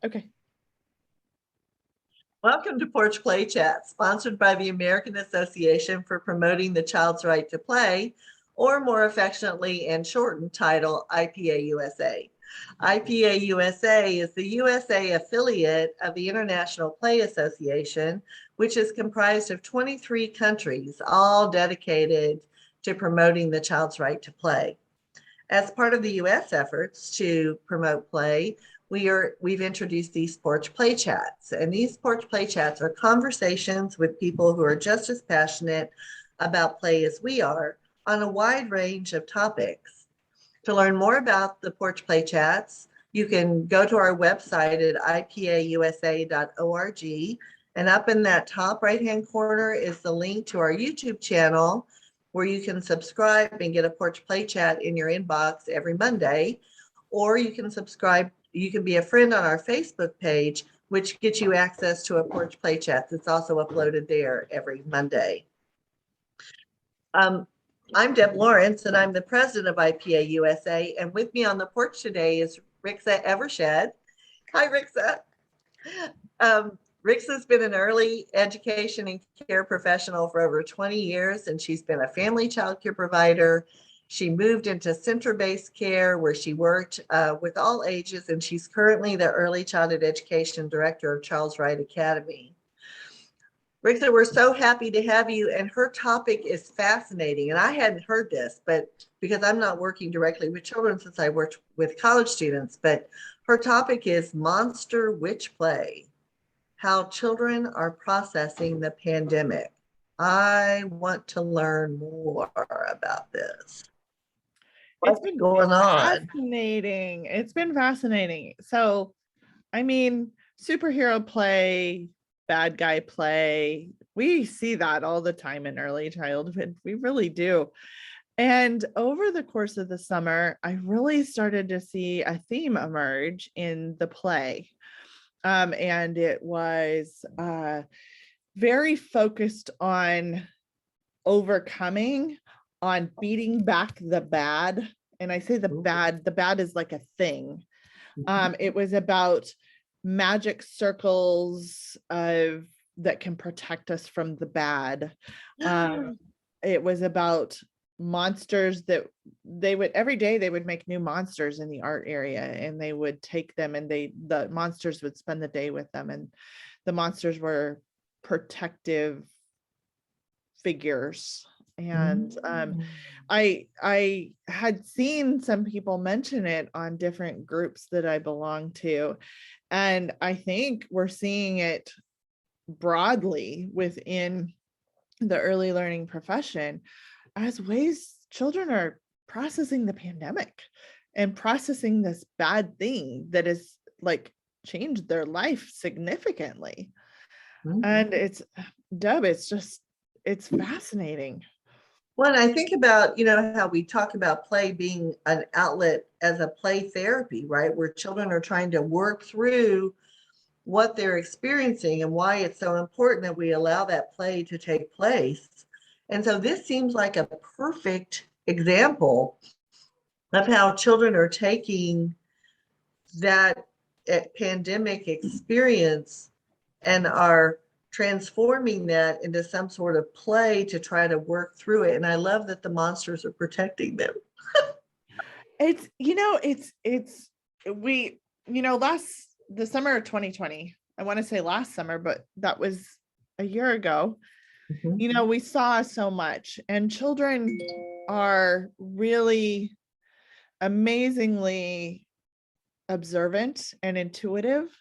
Okay. Welcome to Porch Play Chats, sponsored by the American Association for Promoting the Child's Right to Play, or more affectionately and shortened title, IPA USA. IPA USA is the USA affiliate of the International Play Association, which is comprised of 23 countries, all dedicated to promoting the child's right to play. As part of the U.S. efforts to promote play, we've introduced these Porch Play Chats. And these Porch Play Chats are conversations with people who are just as passionate about play as we are on a wide range of topics. To learn more about the Porch Play Chats, you can go to our website at ipausa.org. And up in that top right-hand corner is the link to our YouTube channel, where you can subscribe and get a Porch Play Chat in your inbox every Monday. Or you can subscribe, you can be a friend on our Facebook page, which gets you access to a Porch Play Chat that's also uploaded there every Monday. I'm Deb Lawrence, and I'm the president of IPA USA. And with me on the porch today is Rixa Evershed. Hi, Rixa. Rixa's been an early education and care professional for over 20 years, and she's been a family child care provider. She moved into center-based care where she worked with all ages, and she's currently the early childhood education director of Charles Wright Academy. Rixa, we're so happy to have you, and her topic is fascinating. And I hadn't heard this, but because I'm not working directly with children since I worked with college students, but her topic is monster witch play, how children are processing the pandemic. I want to learn more about this. What's It's been going on? fascinating. It's been fascinating. So, I mean, superhero play, bad guy play, we see that all the time in early childhood. We really do. And over the course of the summer, I really started to see a theme emerge in the play. And it was very focused on overcoming, on beating back the bad. And I say the bad is like a thing. It was about magic circles that can protect us from the bad. It was about monsters that they would every day they would make new monsters in the art area, and they would take them, and the monsters would spend the day with them, and the monsters were protective figures. And I had seen some people mention it on different groups that I belong to, and I think we're seeing it broadly within the early learning profession as ways children are processing the pandemic and processing this bad thing that has like changed their life significantly. And it's Deb, it's fascinating. Well, I think about, how we talk about play being an outlet as a play therapy, right? Where children are trying to work through what they're experiencing and why it's so important that we allow that play to take place. And so this seems like a perfect example of how children are taking that pandemic experience and are transforming that into some sort of play to try to work through it. And I love that the monsters are protecting them. It's the summer of 2020, I want to say last summer, but that was a year ago. We saw so much, and children are really amazingly observant and intuitive.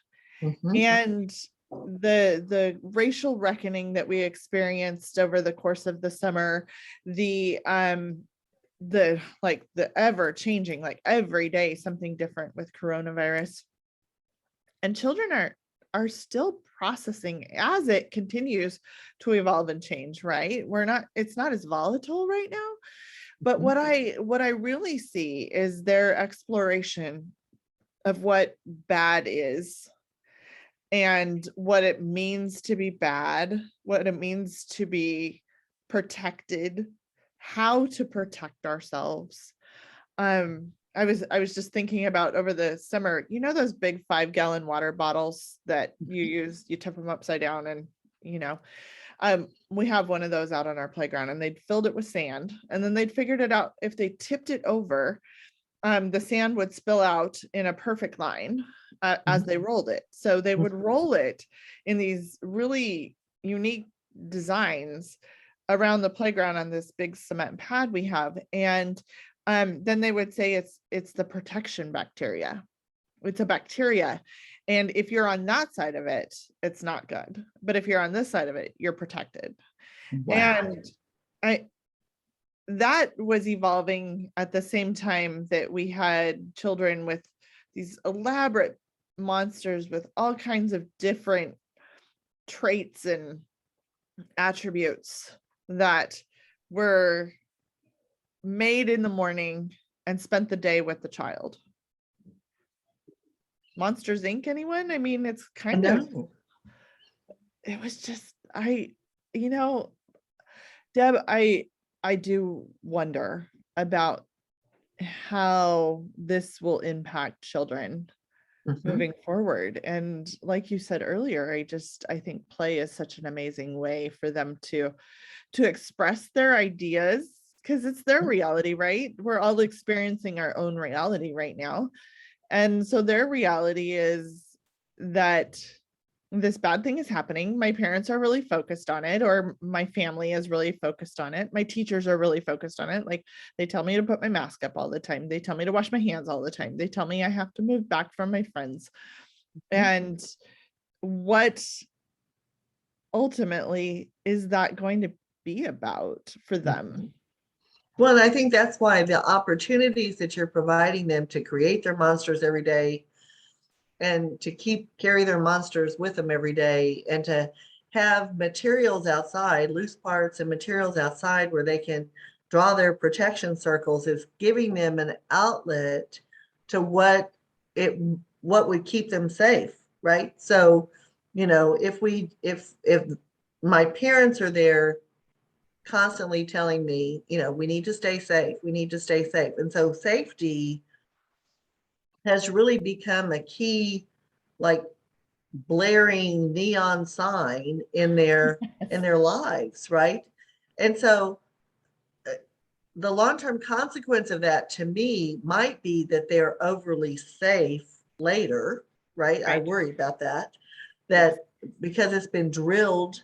And the racial reckoning that we experienced over the course of the summer, the ever changing, like every day something different with coronavirus, and children are still processing as it continues to evolve and change, right? It's not as volatile right now, but what I really see is their exploration of what bad is, and what it means to be bad, what it means to be protected, how to protect ourselves. I was just thinking about over the summer, those big 5-gallon water bottles that you use, you tip them upside down and, we have one of those out on our playground, and they'd filled it with sand, and then they'd figured it out. If they tipped it over, the sand would spill out in a perfect line as they rolled it. So they would roll it in these really unique designs around the playground on this big cement pad we have. And then they would say it's the protection bacteria. It's a bacteria. And if you're on that side of it, it's not good. But if you're on this side of it, you're protected. Wow. And that was evolving at the same time that we had children with these elaborate monsters with all kinds of different traits and attributes that were made in the morning and spent the day with the child. Monsters Inc. Anyone? I mean, it's kind of, it was just, Deb, I do wonder about how this will impact children moving forward. And like you said earlier, I think play is such an amazing way for them to express their ideas, because it's their reality, right? We're all experiencing our own reality right now. And so their reality is that this bad thing is happening. My parents are really focused on it, or my family is really focused on it. My teachers are really focused on it. Like, they tell me to put my mask up all the time. They tell me to wash my hands all the time. They tell me I have to move back from my friends. And what ultimately is that going to be about for them? Well, I think that's why the opportunities that you're providing them to create their monsters every day, and to carry their monsters with them every day, and to have materials outside, loose parts and materials outside where they can draw their protection circles, is giving them an outlet to what would keep them safe, right? So, if my parents are there constantly telling me, we need to stay safe, we need to stay safe. And so safety has really become a key, like, blaring neon sign in their lives, right? And so the long-term consequence of that, to me, might be that they're overly safe later, right? I worry about that because it's been drilled,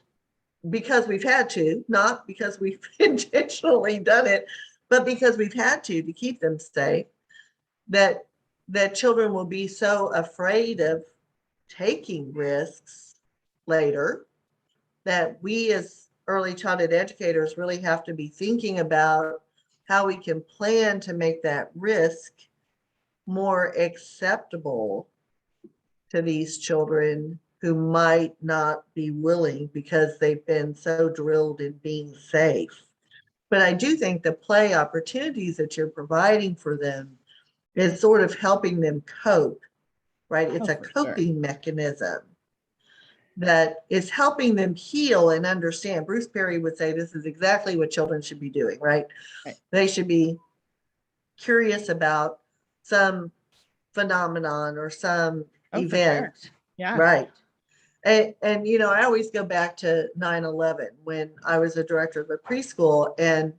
because we've had to, not because we've intentionally done it, but because we've had to keep them safe, that children will be so afraid of taking risks later that we as early childhood educators really have to be thinking about how we can plan to make that risk more acceptable to these children who might not be willing because they've been so drilled in being safe. But I do think the play opportunities that you're providing for them is sort of helping them cope, right? It's a coping mechanism that is helping them heal and understand. Bruce Perry would say this is exactly what children should be doing, right? They should be curious about some phenomenon or some event. Sure. Yeah. Right. And I always go back to 9/11 when I was a director of a preschool, and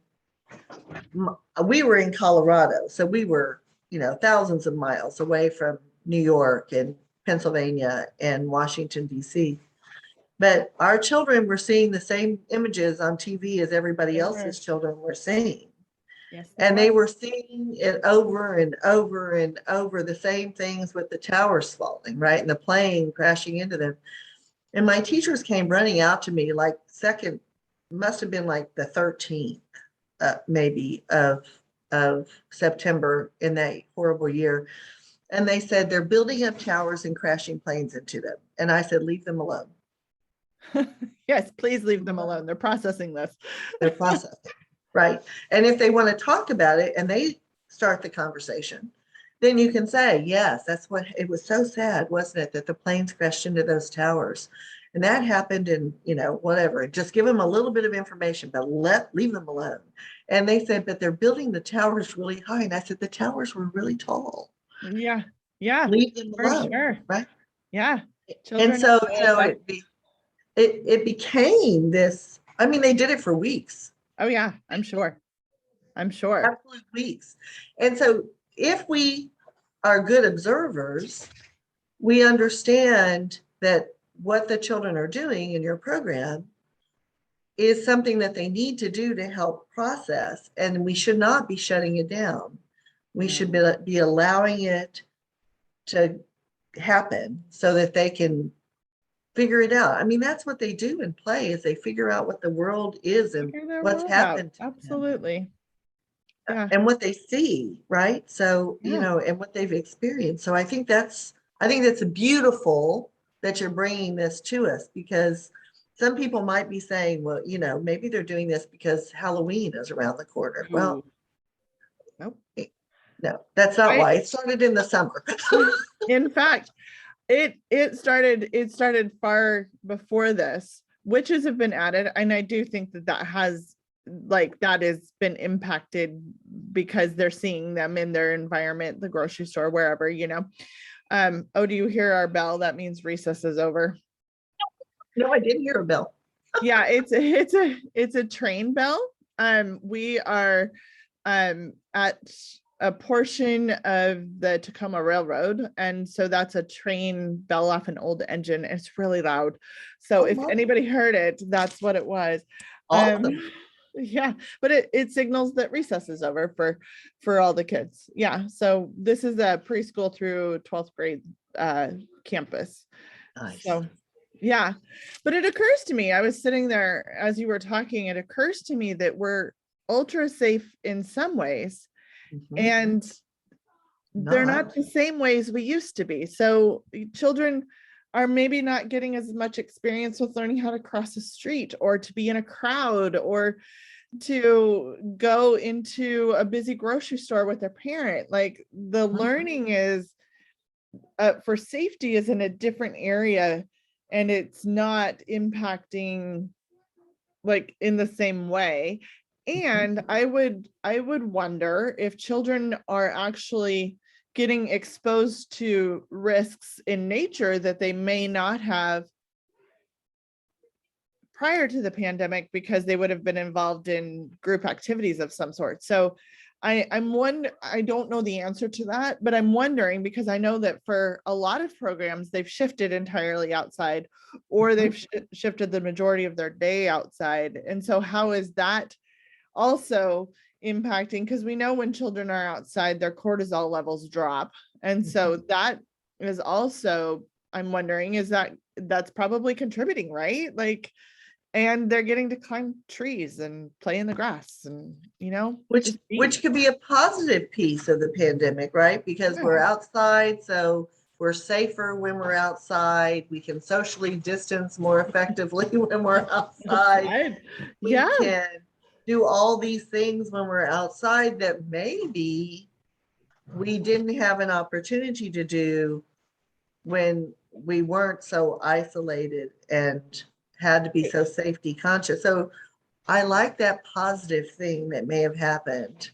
we were in Colorado. So we were, thousands of miles away from New York and Pennsylvania and Washington, D.C. But our children were seeing the same images on TV as everybody else's children were seeing. Yes, and they were seeing it over and over and over, the same things with the towers falling, right? And the plane crashing into them. And my teachers came running out to me, like, must have been like the 13th, maybe of September in that horrible year. And they said, they're building up towers and crashing planes into them. And I said, leave them alone. Yes, please leave them alone. They're processing this. They're processing, right? And if they want to talk about it and they start the conversation, then you can say, yes, that's what, it was so sad, wasn't it, that the planes crashed into those towers. And that happened in, whatever. Just give them a little bit of information, but leave them alone. And they said, but they're building the towers really high. And I said, the towers were really tall. Yeah. Yeah. Leave them For alone, sure. right? Yeah. And Children so, are so it became this, I mean, they did it for weeks. Oh yeah, I'm sure. I'm sure. Absolute weeks. And so if we are good observers, we understand that what the children are doing in your program is something that they need to do to help process, and we should not be shutting it down. We should be allowing it to happen so that they can figure it out. I mean, that's what they do in play, is they figure out what the world is and Figure their what's world out. happened to them Absolutely. Yeah. and what they see, right? So, Yeah. and what they've experienced. So I think that's beautiful that you're bringing this to us, because some people might be saying, well, maybe they're doing this because Halloween is around the corner. Well, Nope. no, that's not I, why. It started in the summer. in fact, it started far before this. Witches have been added, and I do think that has been impacted because they're seeing them in their environment, the grocery store, wherever, Oh, do you hear our bell? That means recess is over. No, I didn't hear a bell. Yeah, it's a train bell. We are at a portion of the Tacoma Railroad, and so that's a train bell off an old engine. It's really loud. So if anybody heard it, that's what it was. Awesome. Yeah, but it signals that recess is over for all the kids. Yeah, so this is a preschool through 12th grade campus. Nice. So yeah, but it occurs to me, I was sitting there as you were talking, it occurs to me that we're ultra safe in some ways, and they're not the same ways we used to be. So children are maybe not getting as much experience with learning how to cross a street, or to be in a crowd, or to go into a busy grocery store with their parent. Like the learning is for safety is in a different area, and it's not impacting like in the same way. And I would wonder if children are actually getting exposed to risks in nature that they may not have prior to the pandemic, because they would have been involved in group activities of some sort. So I don't know the answer to that, but I'm wondering, because I know that for a lot of programs, they've shifted entirely outside, or they've shifted the majority of their day outside. And so how is that also impacting? Because we know when children are outside, their cortisol levels drop. And so that is also, I'm wondering, that's probably contributing, right? Like, and they're getting to climb trees and play in the grass, and which could be a positive piece of the pandemic, right? Because we're outside, so we're safer when we're outside. We can socially distance more effectively when we're outside. We can do all these things when we're outside that maybe we didn't have an opportunity to do when we weren't so isolated and had to be so safety conscious. So I like that positive thing that may have happened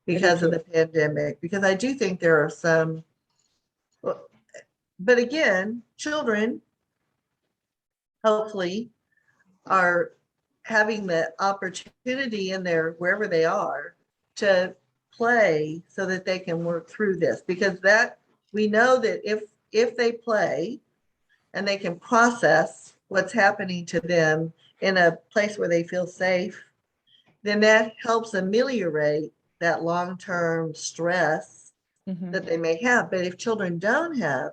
because of the pandemic, because I do think there are some, but again, children hopefully are having the opportunity in their, wherever they are, to play so that they can work through this, because that we know that if they play and they can process what's happening to them in a place where they feel safe, then that helps ameliorate that long-term stress that they may have. But if children don't have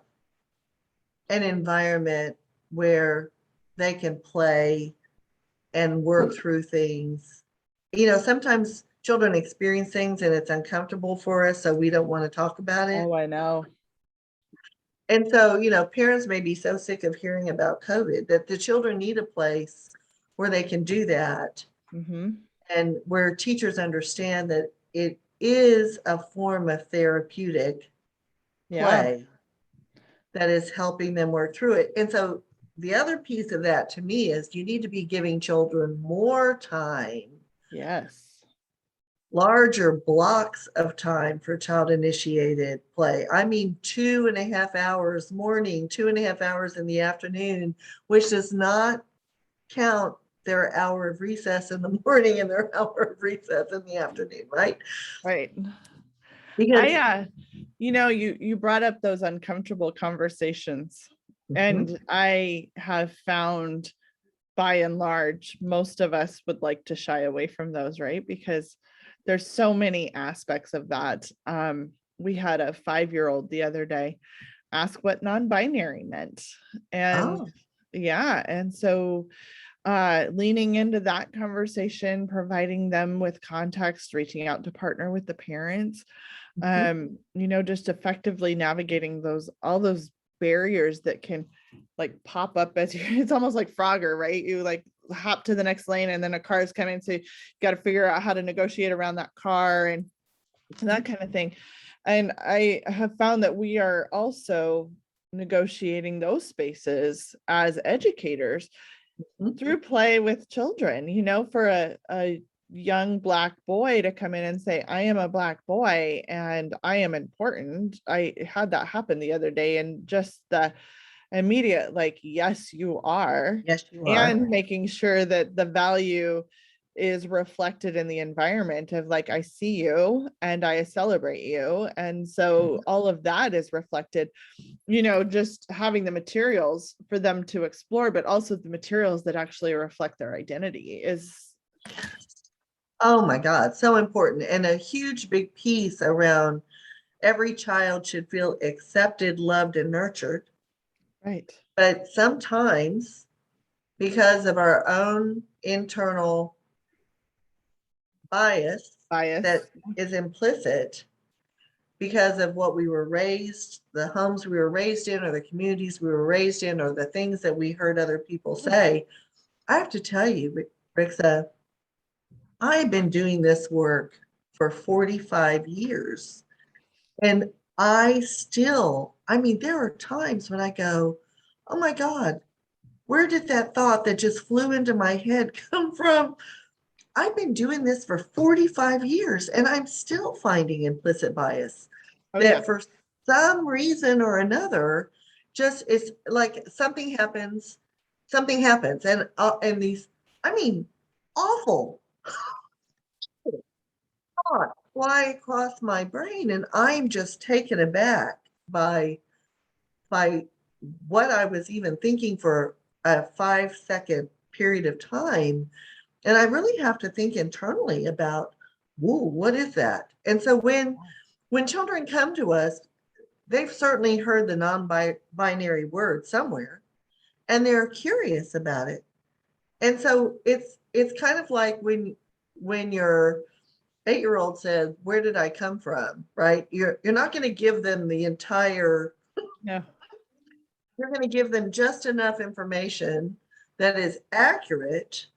an environment where they can play and work through things, sometimes children experience things and it's uncomfortable for us, so we don't want to talk about it. Oh, I know. And so, parents may be so sick of hearing about COVID that the children need a place where they can do that. And where teachers understand that it is a form of therapeutic play that is helping them work through it. And so the other piece of that to me is you need to be giving children more time larger blocks of time for child initiated play. I mean, 2.5 hours morning, 2.5 hours in the afternoon, which does not count their hour of recess in the morning and their hour of recess in the afternoon, right? Right. Because You brought up those uncomfortable conversations, Mhm. and I have found, by and large, most of us would like to shy away from those, right? Because there's so many aspects of that. We had a 5-year-old the other day ask what non-binary meant. And Oh, yeah, and so leaning into that conversation, providing them with context, reaching out to partner with the parents, mhm. just effectively navigating all those barriers that can like pop up as you it's almost like Frogger, right? You like hop to the next lane and then a car is coming, so you got to figure out how to negotiate around that car and that kind of thing. And I have found that we are also negotiating those spaces as educators Mhm. through play with children, for a young Black boy to come in and say, I am a Black boy and I am important. I had that happen the other day, and just the immediate, like, yes, you are, Yes, you are. and making sure that the value is reflected in the environment of like, I see you and I celebrate you. And so all of that is reflected, just having the materials for them to explore, but also the materials that actually reflect their identity is Oh my God, so important. And a huge big piece around every child should feel accepted, loved, and nurtured. right. But sometimes, because of our own internal bias Bias. that is implicit, because of what we were raised, the homes we were raised in, or the communities we were raised in, or the things that we heard other people say, I have to tell you, Rixa, I've been doing this work for 45 years. And I mean, there are times when I go, oh my God, where did that thought that just flew into my head come from? I've been doing this for 45 years and I'm still finding implicit bias Oh yeah. that for some reason or another, just it's like something happens. And these, I mean, awful thoughts fly across my brain. And I'm just taken aback by by what I was even thinking for a 5-second period of time. And I really have to think internally about, whoa, what is that? And so when children come to us, they've certainly heard the non-binary word somewhere, and they're curious about it. And so it's kind of like when your 8-year-old says, "Where did I come from?" Right? You're not going to give them the entire. Yeah. You're going to give them just enough information that is accurate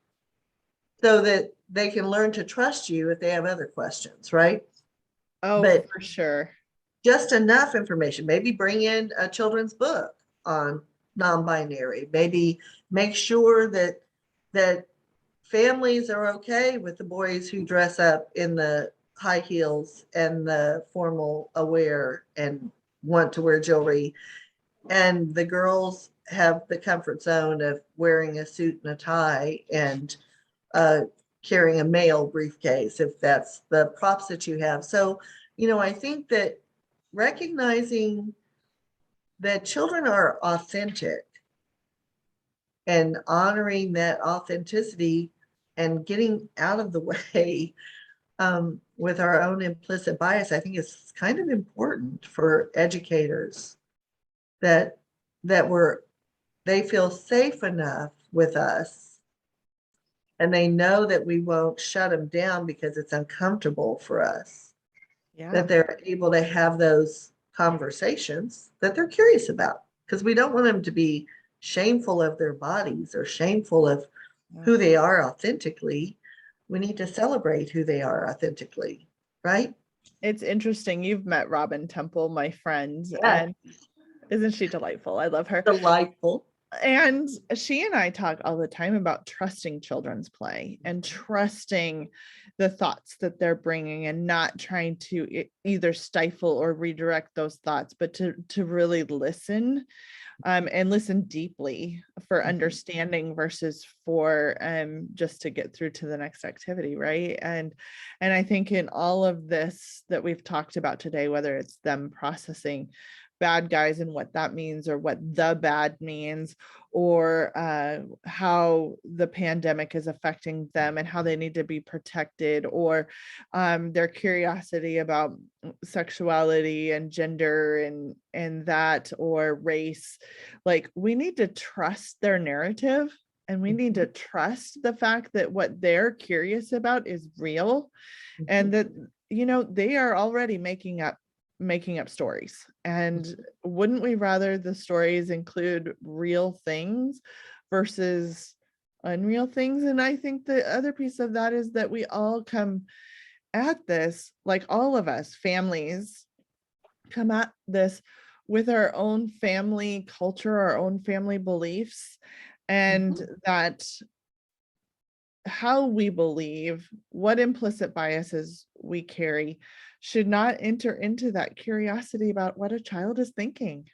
so that they can learn to trust you if they have other questions, right? Oh, But for sure. just enough information. Maybe bring in a children's book on non-binary. Maybe make sure that families are okay with the boys who dress up in the high heels and the formal aware and want to wear jewelry, and the girls have the comfort zone of wearing a suit and a tie and uh, carrying a mail briefcase if that's the props that you have. So, I think that recognizing that children are authentic and honoring that authenticity and getting out of the way with our own implicit bias, I think is kind of important for educators that that they feel safe enough with us and they know that we won't shut them down because it's uncomfortable for us, Yeah. that they're able to have those conversations that they're curious about, because we don't want them to be shameful of their bodies or shameful of Yeah. who they are authentically. We need to celebrate who they are authentically, right? It's interesting. You've met Robin Temple, my friend, Yes, and isn't she delightful? I love her. delightful. And she and I talk all the time about trusting children's play and trusting the thoughts that they're bringing and not trying to either stifle or redirect those thoughts, but to really listen, and listen deeply for understanding versus for just to get through to the next activity, right? And I think in all of this that we've talked about today, whether it's them processing bad guys and what that means, or what the bad means, or how the pandemic is affecting them and how they need to be protected, or their curiosity about sexuality and gender and that, or race, like we need to trust their narrative, and we need to trust the fact that what they're curious about is real, and that they are already making up stories. And wouldn't we rather the stories include real things versus unreal things? And I think the other piece of that is that we all come at this, like all of us families come at this with our own family culture, our own family beliefs, and that how we believe, what implicit biases we carry should not enter into that curiosity about what a child is thinking.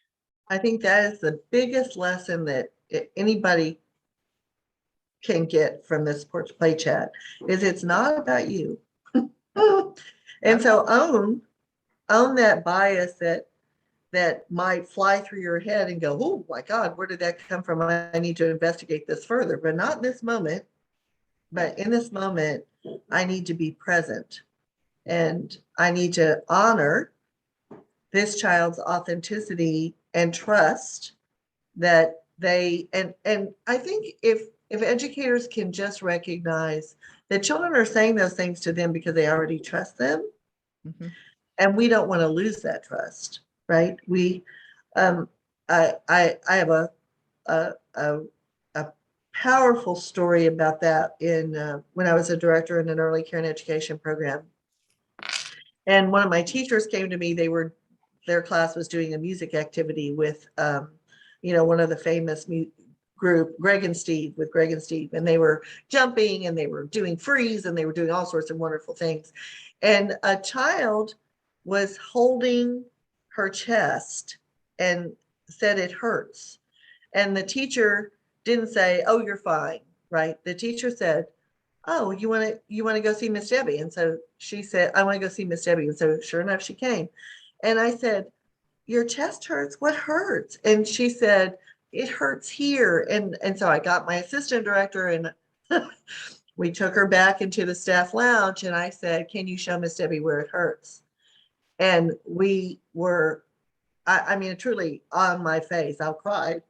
I think that is the biggest lesson that anybody can get from this Porch Play Chat, is it's not about you. And so own that bias that might fly through your head and go, oh my God, where did that come from? I need to investigate this further, but not in this moment. But in this moment, I need to be present, and I need to honor this child's authenticity and trust that they, and I think if educators can just recognize that children are saying those things to them because they already trust them, and we don't want to lose that trust, right? I have a powerful story about that in when I was a director in an early care and education program. And one of my teachers came to me, their class was doing a music activity with, one of the famous group, Greg and Steve, and they were jumping and they were doing freeze and they were doing all sorts of wonderful things. And a child was holding her chest and said, it hurts. And the teacher didn't say, oh, you're fine, right? The teacher said, oh, you want to go see Miss Debbie? And so she said, I want to go see Miss Debbie. And so sure enough, she came. And I said, your chest hurts? What hurts? And she said, it hurts here. And so I got my assistant director and we took her back into the staff lounge. And I said, can you show Miss Debbie where it hurts? And we were, I mean, truly on my face, I cried,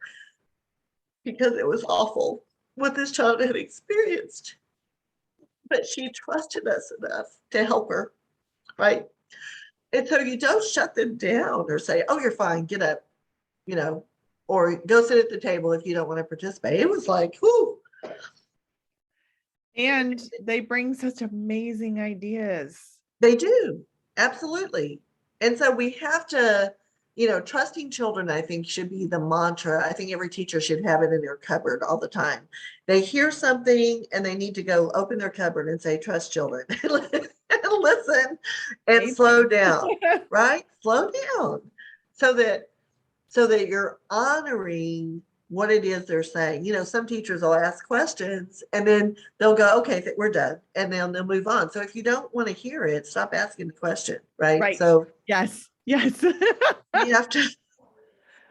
because it was awful what this child had experienced. But she trusted us enough to help her, right? And so you don't shut them down or say, oh, you're fine, get up, or go sit at the table if you don't want to participate. It was like, whoo. And they bring such amazing ideas. They do, absolutely. And so we have to, trusting children, I think, should be the mantra. I think every teacher should have it in their cupboard all the time. They hear something and they need to go open their cupboard and say, trust children, and listen and slow down, right? Slow down so that you're honoring what it is they're saying. Some teachers will ask questions and then they'll go, okay, we're done. And then they'll move on. So if you don't want to hear it, stop asking the question, right? Right. So yes. we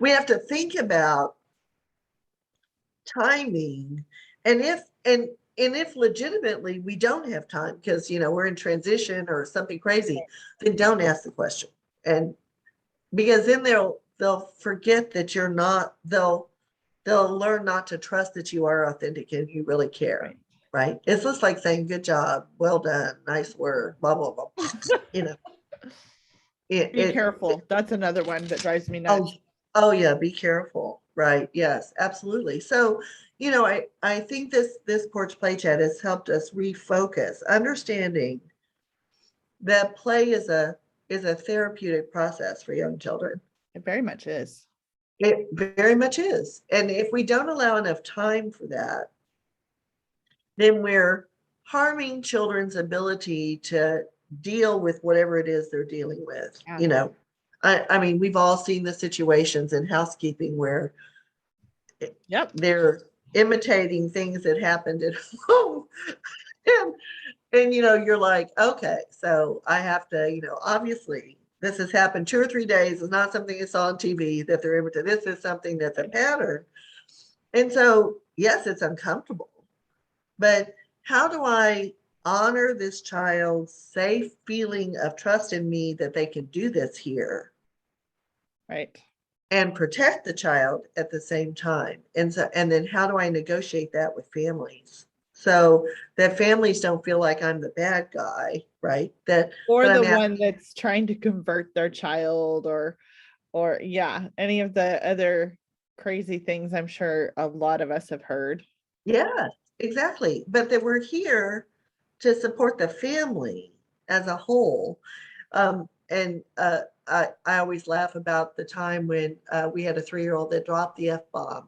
have to think about timing, and if legitimately we don't have time because we're in transition or something crazy, then don't ask the question. And because then they'll forget that you're not, they'll learn not to trust that you are authentic and you really care, right? It's just like saying good job, well done, nice work, blah blah blah. Be careful. That's another one that drives me nuts. Oh yeah, be careful. Right. Yes, absolutely. So, I think this Porch Play Chat has helped us refocus, understanding that play is a therapeutic process for young children. It very much is. It very much is. And if we don't allow enough time for that, then we're harming children's ability to deal with whatever it is they're dealing with. Yeah. You know, I mean, we've all seen the situations in housekeeping where Yep. they're imitating things that happened at home. and, and, you know, you're like, okay, so I have to, you know, obviously this has happened 2 or 3 days. It's not something you saw on TV that they're imitating. This is something that's a pattern. And so, yes, it's uncomfortable, but how do I honor this child's safe feeling of trust in me that they can do this here Right. and protect the child at the same time? And so, and then how do I negotiate that with families so that families don't feel like I'm the bad guy, right? Or That the I'm one asking. that's trying to convert their child, or yeah, any of the other crazy things I'm sure a lot of us have heard. Yeah, exactly. But that we're here to support the family as a whole. I always laugh about the time when we had a 3-year-old that dropped the F-bomb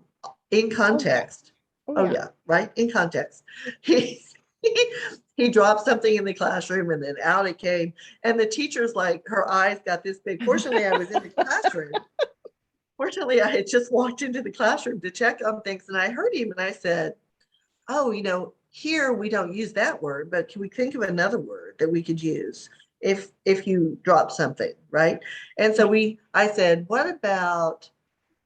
in Oh yeah. context. Oh Oh yeah. yeah, right? In context. He, he dropped something in the classroom and then out it came. And the teacher's like, her eyes got this big. Fortunately, I was in the classroom. Fortunately, I had just walked into the classroom to check on things and I heard him and I said, oh, you know, here we don't use that word, but can we think of another word that we could use if you drop something, right? And so I said, what about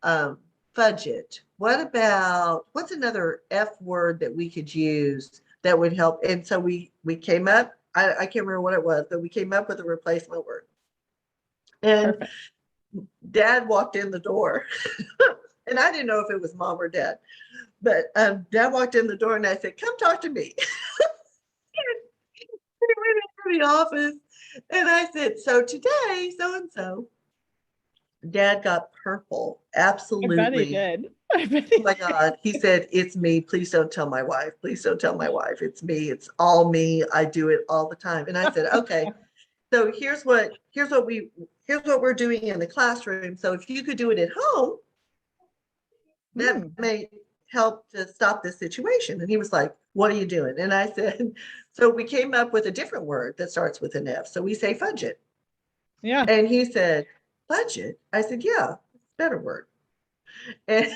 um, fudge it? What about what's another F word that we could use that would help? And so we came up. I can't remember what it was, but we came up with a replacement word. And Perfect. Dad walked in the door, and I didn't know if it was mom or dad. But Dad walked in the door and I said, come talk to me. He went into the office and I said, so today, so and so, Dad got purple. I bet he Absolutely. did. I bet Oh he my did. God. He said, it's me. Please don't tell my wife. Please don't tell my wife. It's me. It's all me. I do it all the time. And I said, okay, so here's what we're doing in the classroom. So if you could do it at home, that Hmm. may help to stop this situation. And he was like, what are you doing? And I said, so we came up with a different word that starts with an F. So we say fudge it. Yeah. And he said, fudge it? I said, yeah, it's a better word. And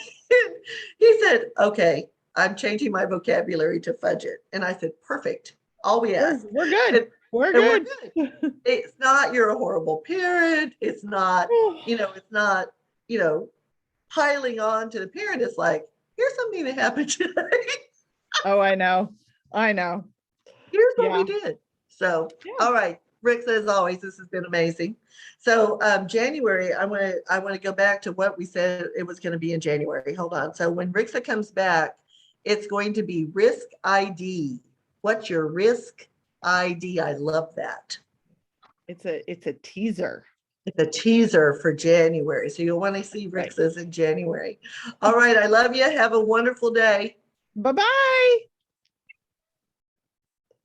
he said, okay, I'm changing my vocabulary to fudge it. And I said, perfect. All we We're ask. we're good. And, We're and we're good. good. It's not you're a horrible parent. It's not, it's not, you know, piling on to the parent. It's like, here's something that happened today. Oh, I know. I know. Here's what we Yeah. did. So, Yeah. all right, Rick, as always, this has been amazing. So, January, I want to go back to what we said it was going to be in January. Hold on. So, when Rixa comes back, it's going to be risk ID. What's your risk ID? I love that. It's a teaser. It's a teaser for January. So, you'll want to see Right. Rixa's in January. All right. I love you. Have a wonderful day. Bye-bye.